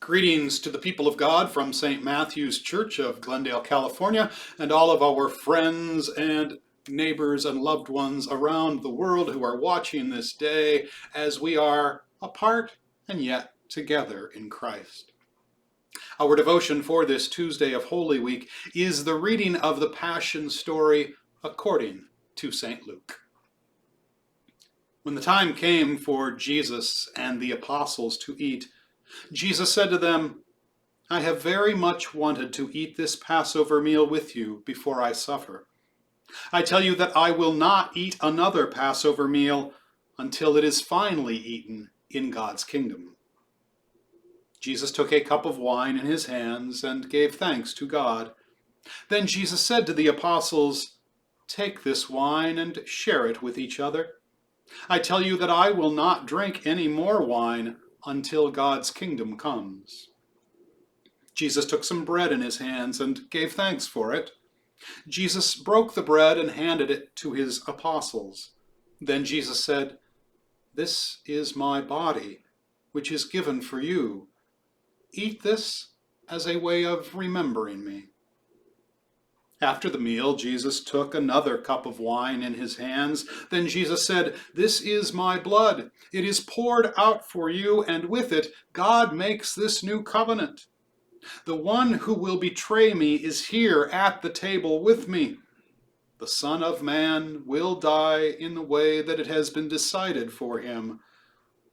Greetings to the people of God from St. Matthew's Church of Glendale, California, and all of our friends and neighbors and loved ones around the world who are watching this day as we are apart and yet together in Christ. Our devotion for this Tuesday of Holy Week is the reading of the Passion story according to St. Luke. When the time came for Jesus and the apostles to eat, Jesus said to them, "I have very much wanted to eat this Passover meal with you before I suffer. I tell you that I will not eat another Passover meal until it is finally eaten in God's kingdom." Jesus took a cup of wine in his hands and gave thanks to God. Then Jesus said to the apostles, "Take this wine and share it with each other. I tell you that I will not drink any more wine until God's kingdom comes." Jesus took some bread in his hands and gave thanks for it. Jesus broke the bread and handed it to his apostles. Then Jesus said, "This is my body, which is given for you. Eat this as a way of remembering me." After the meal, Jesus took another cup of wine in his hands. Then Jesus said, "This is my blood. It is poured out for you, and with it, God makes this new covenant. The one who will betray me is here at the table with me. The Son of Man will die in the way that it has been decided for him,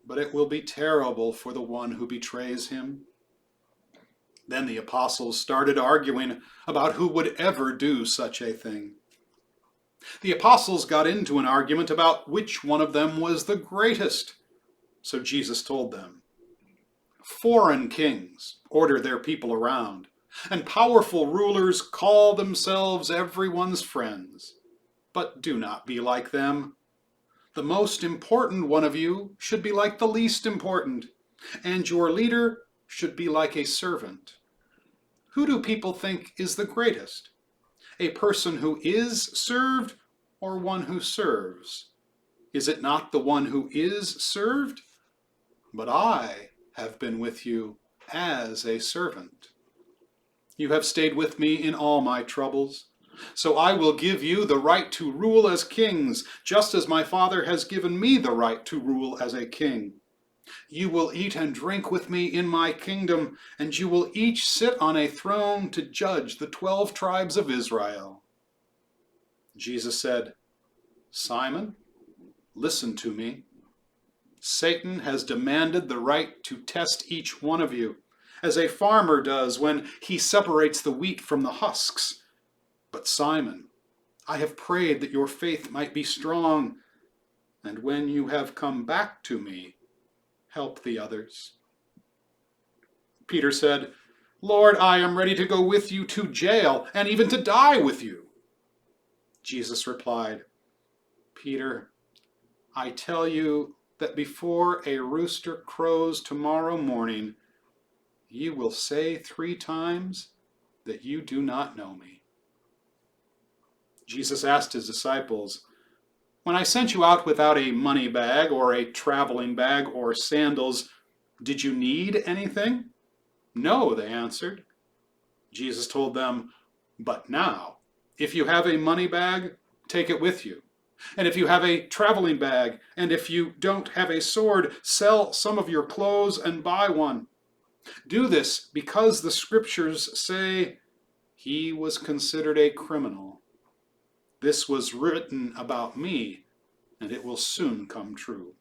but it will be terrible for the one who betrays him." Then the apostles started arguing about who would ever do such a thing. The apostles got into an argument about which one of them was the greatest. So Jesus told them, "Foreign kings order their people around, and powerful rulers call themselves everyone's friends. But do not be like them. The most important one of you should be like the least important, and your leader should be like a servant. Who do people think is the greatest? A person who is served or one who serves? Is it not the one who is served? But I have been with you as a servant. You have stayed with me in all my troubles, so I will give you the right to rule as kings, just as my Father has given me the right to rule as a king. You will eat and drink with me in my kingdom, and you will each sit on a throne to judge the 12 tribes of Israel." Jesus said, "Simon, listen to me. Satan has demanded the right to test each one of you, as a farmer does when he separates the wheat from the husks. But Simon, I have prayed that your faith might be strong, and when you have come back to me, help the others." Peter said, "Lord, I am ready to go with you to jail and even to die with you." Jesus replied, "Peter, I tell you that before a rooster crows tomorrow morning, you will say 3 times that you do not know me." Jesus asked his disciples, "When I sent you out without a money bag or a traveling bag or sandals, did you need anything?" "No," they answered. Jesus told them, "But now, if you have a money bag, take it with you. And if you have a traveling bag, and if you don't have a sword, sell some of your clothes and buy one. Do this because the scriptures say, 'He was considered a criminal.' This was written about me, and it will soon come true."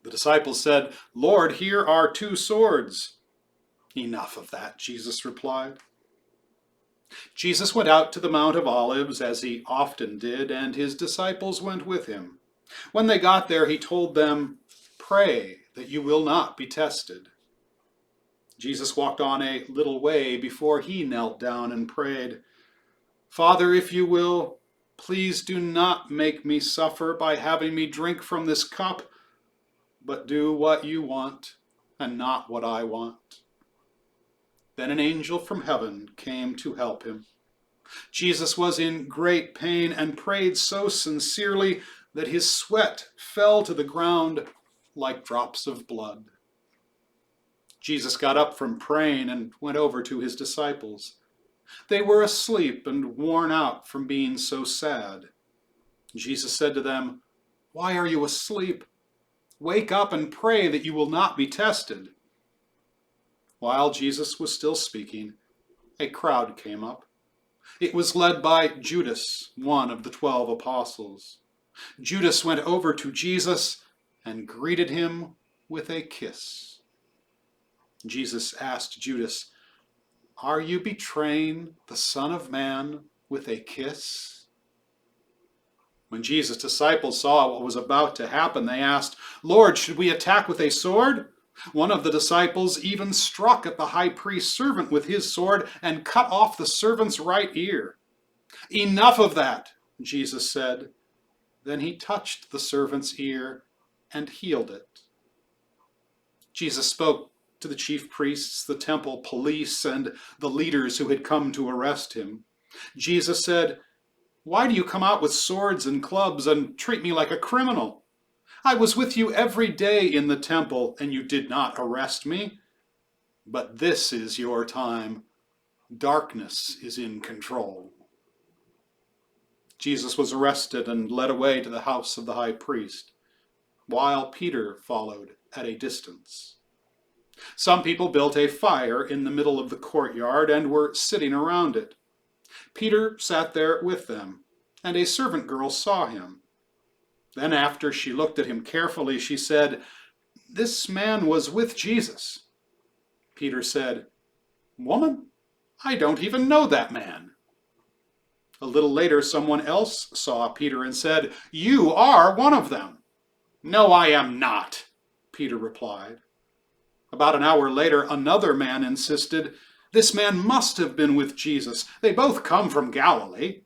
The disciples said, "Lord, here are 2 swords." "Enough of that," Jesus replied. Jesus went out to the Mount of Olives, as he often did, and his disciples went with him. When they got there, he told them, "Pray that you will not be tested." Jesus walked on a little way before he knelt down and prayed, "Father, if you will, please do not make me suffer by having me drink from this cup, but do what you want and not what I want." Then an angel from heaven came to help him. Jesus was in great pain and prayed so sincerely that his sweat fell to the ground like drops of blood. Jesus got up from praying and went over to his disciples. They were asleep and worn out from being so sad. Jesus said to them, "Why are you asleep? Wake up and pray that you will not be tested." While Jesus was still speaking, a crowd came up. It was led by Judas, one of the 12 apostles. Judas went over to Jesus and greeted him with a kiss. Jesus asked Judas, "Are you betraying the Son of Man with a kiss?" When Jesus' disciples saw what was about to happen, they asked, "Lord, should we attack with a sword?" One of the disciples even struck at the high priest's servant with his sword and cut off the servant's right ear. "Enough of that," Jesus said. Then he touched the servant's ear and healed it. Jesus spoke to the chief priests, the temple police, and the leaders who had come to arrest him. Jesus said, "Why do you come out with swords and clubs and treat me like a criminal? I was with you every day in the temple, and you did not arrest me. But this is your time. Darkness is in control." Jesus was arrested and led away to the house of the high priest, while Peter followed at a distance. Some people built a fire in the middle of the courtyard and were sitting around it. Peter sat there with them, and a servant girl saw him. Then after she looked at him carefully, she said, "This man was with Jesus." Peter said, "Woman, I don't even know that man." A little later, someone else saw Peter and said, "You are one of them." "No, I am not," Peter replied. About an hour later, another man insisted, "This man must have been with Jesus. They both come from Galilee."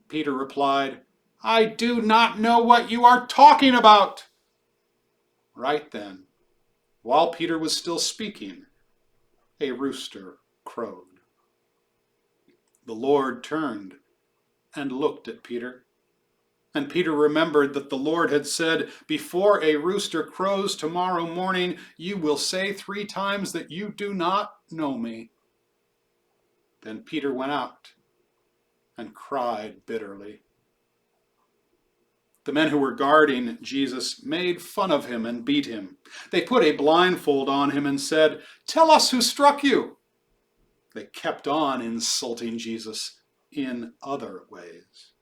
Peter replied, "I do not know what you are talking about." Right then, while Peter was still speaking, a rooster crowed. The Lord turned and looked at Peter. And Peter remembered that the Lord had said, "Before a rooster crows tomorrow morning, you will say 3 times that you do not know me." Then Peter went out and cried bitterly. The men who were guarding Jesus made fun of him and beat him. They put a blindfold on him and said, "Tell us who struck you." They kept on insulting Jesus in other ways.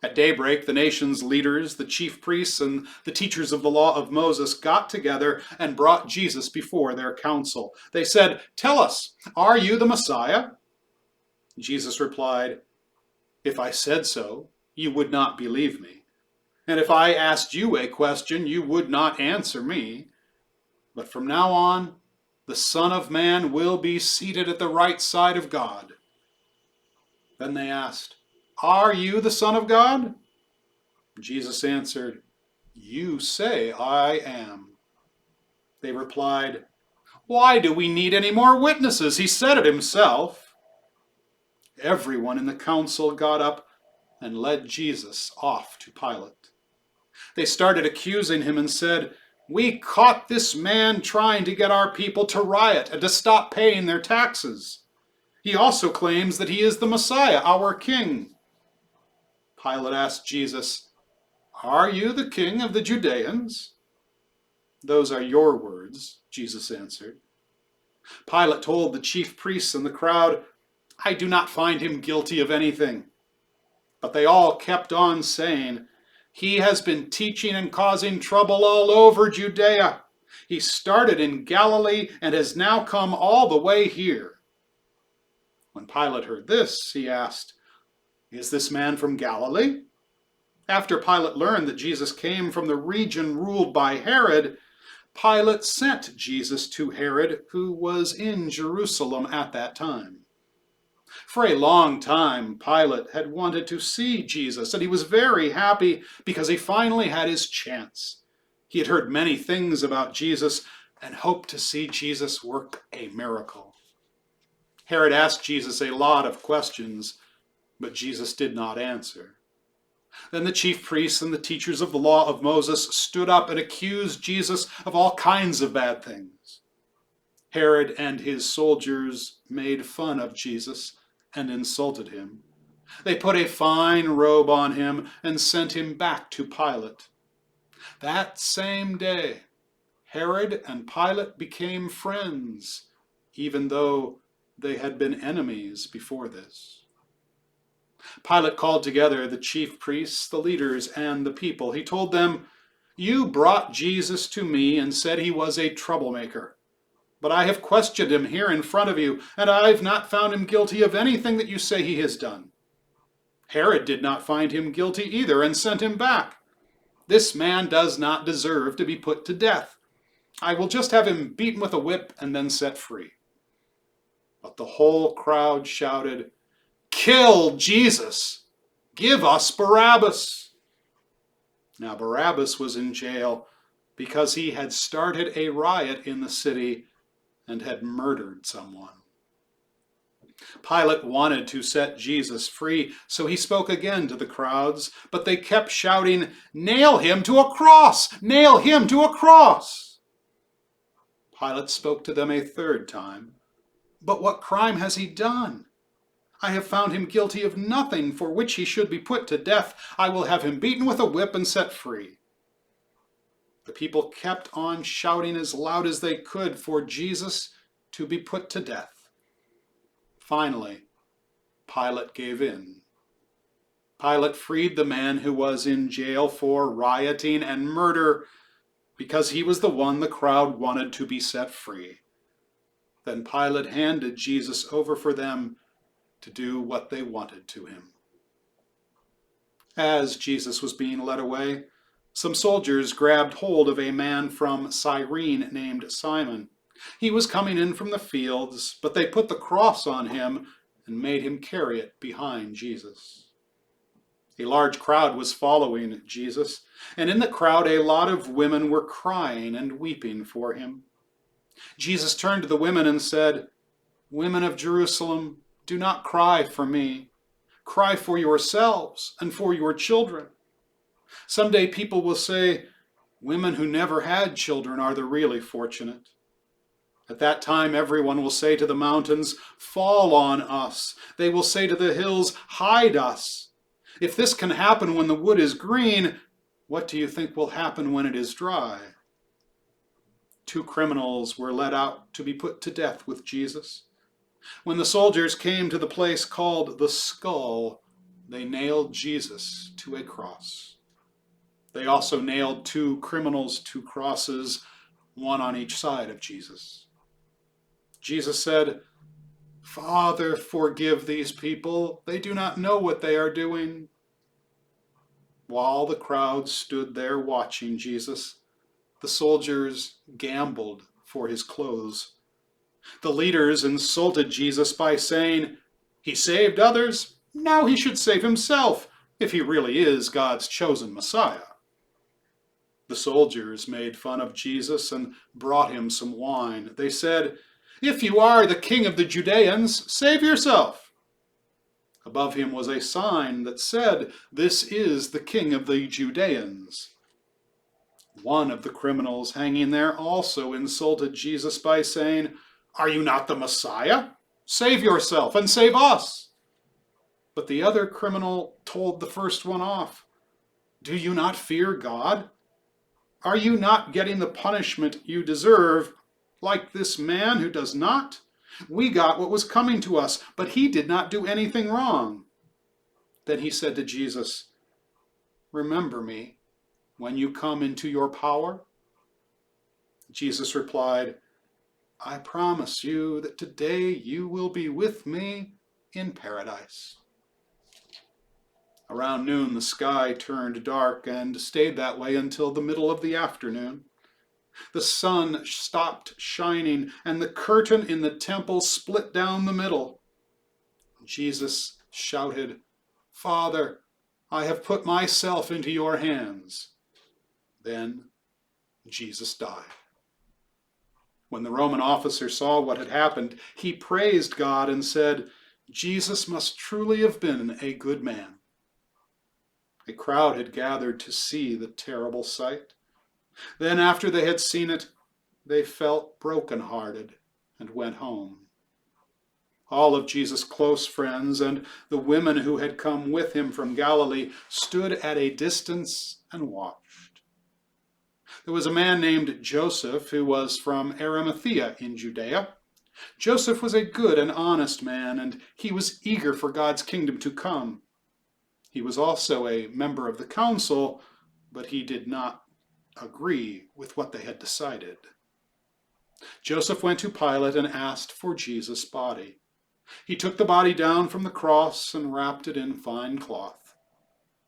At daybreak, the nation's leaders, the chief priests, and the teachers of the law of Moses got together and brought Jesus before their council. They said, "Tell us, are you the Messiah?" Jesus replied, "If I said so, you would not believe me. And if I asked you a question, you would not answer me. But from now on, the Son of Man will be seated at the right side of God." Then they asked, "Are you the Son of God?" Jesus answered, "You say I am." They replied, "Why do we need any more witnesses? He said it himself." Everyone in the council got up and led Jesus off to Pilate. They started accusing him and said, "We caught this man trying to get our people to riot and to stop paying their taxes. He also claims that he is the Messiah, our king." Pilate asked Jesus, "Are you the king of the Judeans?" "Those are your words," Jesus answered. Pilate told the chief priests and the crowd, "I do not find him guilty of anything." But they all kept on saying, "He has been teaching and causing trouble all over Judea. He started in Galilee and has now come all the way here." When Pilate heard this, he asked, "Is this man from Galilee?" After Pilate learned that Jesus came from the region ruled by Herod, Pilate sent Jesus to Herod, who was in Jerusalem at that time. For a long time, Pilate had wanted to see Jesus, and he was very happy because he finally had his chance. He had heard many things about Jesus and hoped to see Jesus work a miracle. Herod asked Jesus a lot of questions, but Jesus did not answer. Then the chief priests and the teachers of the law of Moses stood up and accused Jesus of all kinds of bad things. Herod and his soldiers made fun of Jesus and insulted him. They put a fine robe on him and sent him back to Pilate. That same day, Herod and Pilate became friends, even though they had been enemies before this. Pilate called together the chief priests, the leaders, and the people. He told them, "You brought Jesus to me and said he was a troublemaker. But I have questioned him here in front of you, and I've not found him guilty of anything that you say he has done. Herod did not find him guilty either and sent him back. This man does not deserve to be put to death. I will just have him beaten with a whip and then set free." But the whole crowd shouted, "Kill Jesus! Give us Barabbas!" Now Barabbas was in jail because he had started a riot in the city and had murdered someone. Pilate wanted to set Jesus free, so he spoke again to the crowds, but they kept shouting, "Nail him to a cross! Nail him to a cross!" Pilate spoke to them a third time, "But what crime has he done? I have found him guilty of nothing for which he should be put to death. I will have him beaten with a whip and set free." The people kept on shouting as loud as they could for Jesus to be put to death. Finally, Pilate gave in. Pilate freed the man who was in jail for rioting and murder because he was the one the crowd wanted to be set free. Then Pilate handed Jesus over for them to do what they wanted to him. As Jesus was being led away, some soldiers grabbed hold of a man from Cyrene named Simon. He was coming in from the fields, but they put the cross on him and made him carry it behind Jesus. A large crowd was following Jesus, and in the crowd a lot of women were crying and weeping for him. Jesus turned to the women and said, "Women of Jerusalem, do not cry for me. Cry for yourselves and for your children. Someday people will say, 'Women who never had children are the really fortunate.' At that time everyone will say to the mountains, 'Fall on us.' They will say to the hills, 'Hide us.' If this can happen when the wood is green, what do you think will happen when it is dry?" 2 criminals were led out to be put to death with Jesus. When the soldiers came to the place called the Skull, they nailed Jesus to a cross. They also nailed 2 criminals to crosses, one on each side of Jesus. Jesus said, "Father, forgive these people. They do not know what they are doing." While the crowd stood there watching Jesus, the soldiers gambled for his clothes. The leaders insulted Jesus by saying, "He saved others, now he should save himself, if he really is God's chosen Messiah." The soldiers made fun of Jesus and brought him some wine. They said, "If you are the king of the Judeans, save yourself." Above him was a sign that said, "This is the king of the Judeans." One of the criminals hanging there also insulted Jesus by saying, "Are you not the Messiah? Save yourself and save us." But the other criminal told the first one off, "Do you not fear God? Are you not getting the punishment you deserve, like this man who does not? We got what was coming to us, but he did not do anything wrong." Then he said to Jesus, "Remember me when you come into your power." Jesus replied, "I promise you that today you will be with me in paradise." Around noon, the sky turned dark and stayed that way until the middle of the afternoon. The sun stopped shining, and the curtain in the temple split down the middle. Jesus shouted, "Father, I have put myself into your hands." Then Jesus died. When the Roman officer saw what had happened, he praised God and said, "Jesus must truly have been a good man." A crowd had gathered to see the terrible sight. Then, after they had seen it, they felt broken-hearted and went home. All of Jesus' close friends and the women who had come with him from Galilee stood at a distance and watched. There was a man named Joseph who was from Arimathea in Judea. Joseph was a good and honest man, and he was eager for God's kingdom to come. He was also a member of the council, but he did not agree with what they had decided. Joseph went to Pilate and asked for Jesus' body. He took the body down from the cross and wrapped it in fine cloth.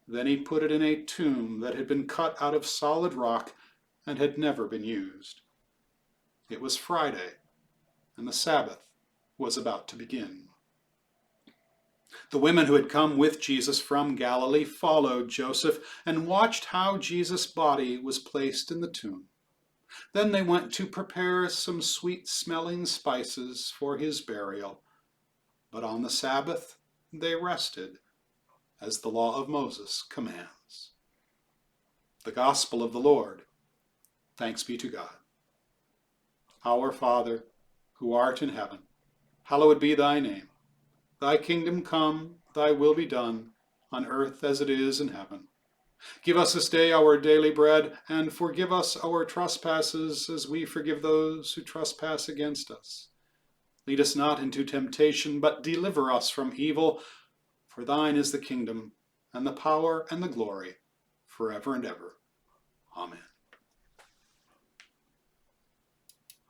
Then he put it in a tomb that had been cut out of solid rock and had never been used. It was Friday, and the Sabbath was about to begin. The women who had come with Jesus from Galilee followed Joseph and watched how Jesus' body was placed in the tomb. Then they went to prepare some sweet-smelling spices for his burial. But on the Sabbath they rested, as the law of Moses commands. The Gospel of the Lord. Thanks be to God. Our Father, who art in heaven, hallowed be thy name. Thy kingdom come, thy will be done, on earth as it is in heaven. Give us this day our daily bread, and forgive us our trespasses as we forgive those who trespass against us. Lead us not into temptation, but deliver us from evil. For thine is the kingdom, and the power, and the glory, forever and ever. Amen.